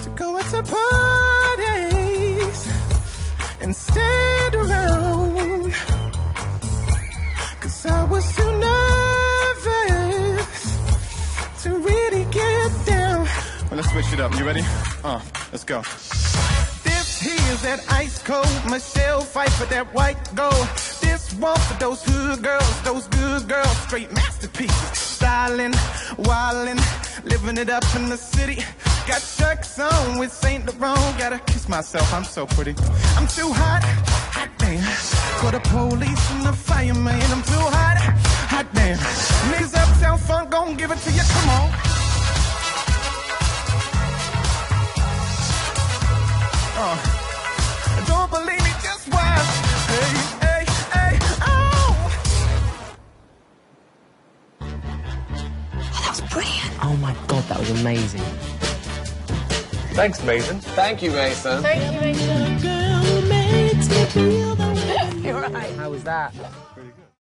to go out to parties and stand around, 'cause I was too nervous to really get down. Well, let's switch it up. You ready? Let's go. This here's that ice cold Michelle fight for that white gold. This one for those hood girls, those good girls, straight masterpieces. Styling, wildin', living it up in the city. Got Chucks on with Saint Laurent. Gotta kiss myself, I'm so pretty. I'm too hot, hot damn. For the police and the fireman, I'm too hot, hot damn. Niggas uptown funk, gon' give it to you, come on. Don't believe me, just watch. Hey, hey, hey, oh. That was brilliant. Oh my God, that was amazing. Thanks, Mason. Thank you, Mason. Thank you, Mason. Girl makes me feel the way. You're right. How was that?